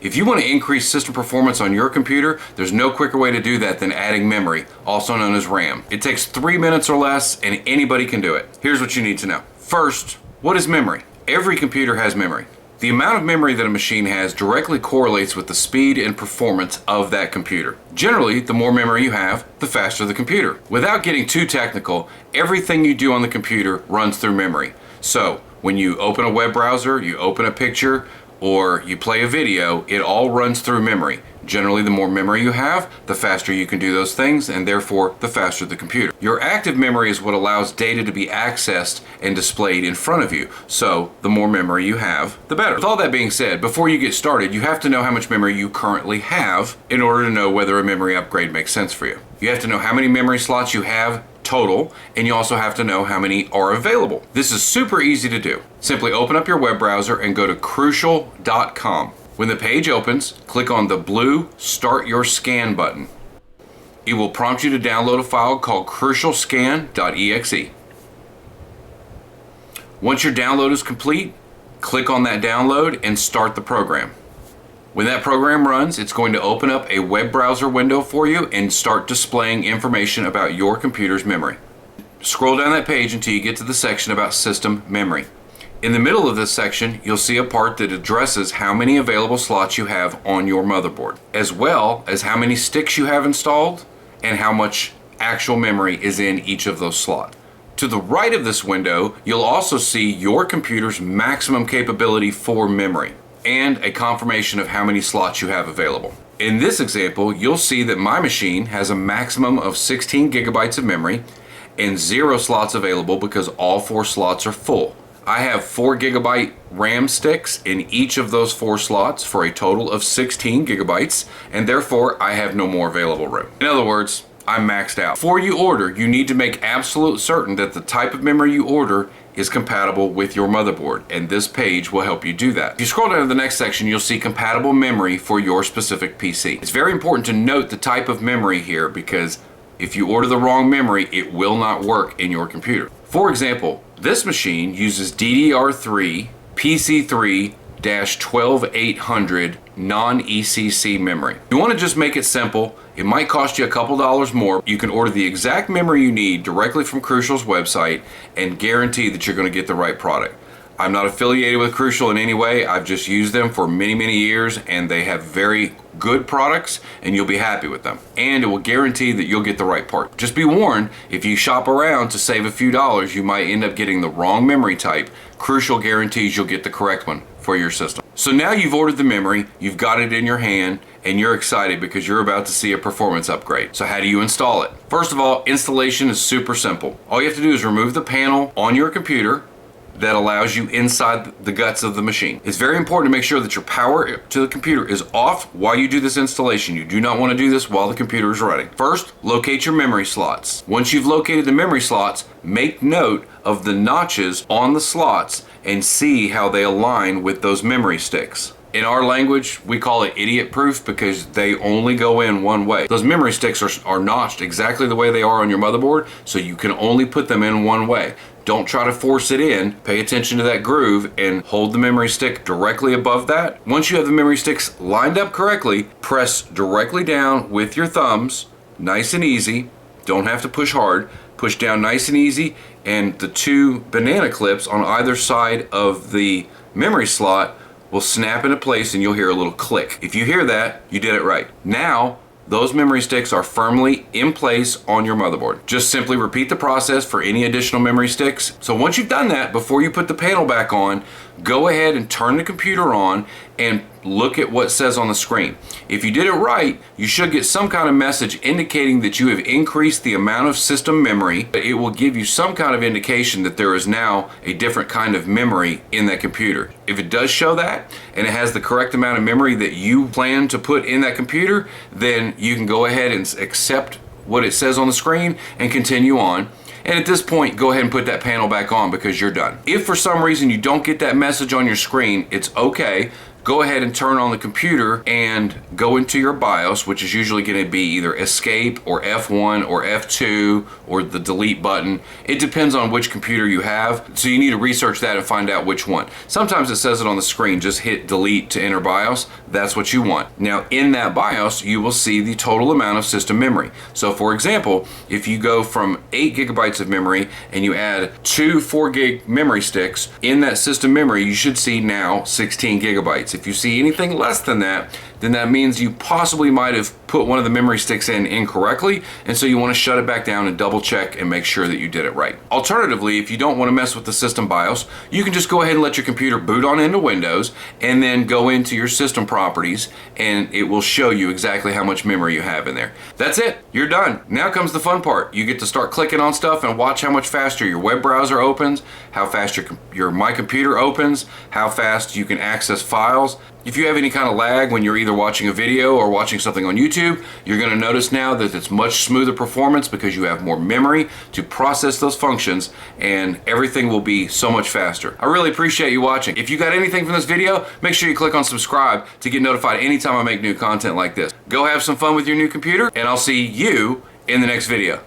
If you want to increase system performance on your computer, there's no quicker way to do that than adding memory, also known as RAM. It takes 3 minutes or less, and anybody can do it. Here's what you need to know. First, what is memory? Every computer has memory. The amount of memory that a machine has directly correlates with the speed and performance of that computer. Generally, the more memory you have, the faster the computer. Without getting too technical, everything you do on the computer runs through memory. So, when you open a web browser, you open a picture, or you play a video, it all runs through memory. Generally, the more memory you have, the faster you can do those things, and therefore, the faster the computer. Your active memory is what allows data to be accessed and displayed in front of you. So, the more memory you have, the better. With all that being said, before you get started, you have to know how much memory you currently have in order to know whether a memory upgrade makes sense for you. You have to know how many memory slots you have total, and you also have to know how many are available. This is super easy to do. Simply open up your web browser and go to crucial.com. When the page opens, click on the blue Start Your Scan button. It will prompt you to download a file called crucialscan.exe. Once your download is complete, click on that download and start the program. When that program runs, it's going to open up a web browser window for you and start displaying information about your computer's memory. Scroll down that page until you get to the section about system memory. In the middle of this section, you'll see a part that addresses how many available slots you have on your motherboard, as well as how many sticks you have installed and how much actual memory is in each of those slots. To the right of this window, you'll also see your computer's maximum capability for memory and a confirmation of how many slots you have available. In this example, you'll see that my machine has a maximum of 16 gigabytes of memory and 0 slots available because all 4 slots are full. I have 4 gigabyte RAM sticks in each of those 4 slots for a total of 16 gigabytes, and therefore I have no more available room. In other words, I'm maxed out. Before you order, you need to make absolute certain that the type of memory you order is compatible with your motherboard, and this page will help you do that. If you scroll down to the next section, you'll see compatible memory for your specific PC. It's very important to note the type of memory here because if you order the wrong memory, it will not work in your computer. For example, this machine uses DDR3 PC3-12800 non-ECC memory. If you want to just make it simple, it might cost you a couple dollars more. You can order the exact memory you need directly from Crucial's website and guarantee that you're going to get the right product. I'm not affiliated with Crucial in any way. I've just used them for many, many years, and they have very good products, and you'll be happy with them. And it will guarantee that you'll get the right part. Just be warned, if you shop around to save a few dollars, you might end up getting the wrong memory type. Crucial guarantees you'll get the correct one for your system. So now you've ordered the memory, you've got it in your hand, and you're excited because you're about to see a performance upgrade. So how do you install it? First of all, installation is super simple. All you have to do is remove the panel on your computer that allows you inside the guts of the machine. It's very important to make sure that your power to the computer is off while you do this installation. You do not want to do this while the computer is running. First, locate your memory slots. Once you've located the memory slots, make note of the notches on the slots and see how they align with those memory sticks. In our language, we call it idiot proof because they only go in one way. Those memory sticks are notched exactly the way they are on your motherboard, so you can only put them in one way. Don't try to force it in. Pay attention to that groove and hold the memory stick directly above that. Once you have the memory sticks lined up correctly, press directly down with your thumbs, nice and easy. Don't have to push hard. Push down nice and easy, and the 2 banana clips on either side of the memory slot will snap into place and you'll hear a little click. If you hear that, you did it right. Now, those memory sticks are firmly in place on your motherboard. Just simply repeat the process for any additional memory sticks. So once you've done that, before you put the panel back on, go ahead and turn the computer on and look at what it says on the screen. If you did it right, you should get some kind of message indicating that you have increased the amount of system memory. It will give you some kind of indication that there is now a different kind of memory in that computer. If it does show that, and it has the correct amount of memory that you plan to put in that computer, then you can go ahead and accept what it says on the screen and continue on. And at this point, go ahead and put that panel back on because you're done. If for some reason you don't get that message on your screen, it's okay. go ahead and turn on the computer and go into your BIOS, which is usually going to be either escape or F1 or F2 or the delete button. It depends on which computer you have, so you need to research that and find out which one. Sometimes it says it on the screen, just hit delete to enter BIOS. That's what you want. Now in that BIOS, you will see the total amount of system memory. So for example, if you go from 8 gigabytes of memory and you add 2 4 gig memory sticks, in that system memory you should see now 16 gigabytes. If you see anything less than that, then that means you possibly might have put one of the memory sticks in incorrectly, and so you want to shut it back down and double check and make sure that you did it right. Alternatively, if you don't want to mess with the system BIOS, you can just go ahead and let your computer boot on into Windows and then go into your system properties, and it will show you exactly how much memory you have in there. That's it, you're done. Now comes the fun part. You get to start clicking on stuff and watch how much faster your web browser opens, how fast your My Computer opens, how fast you can access files. If you have any kind of lag when you're either watching a video or watching something on YouTube, you're going to notice now that it's much smoother performance because you have more memory to process those functions, and everything will be so much faster. I really appreciate you watching. If you got anything from this video, make sure you click on subscribe to get notified anytime I make new content like this. Go have some fun with your new computer, and I'll see you in the next video.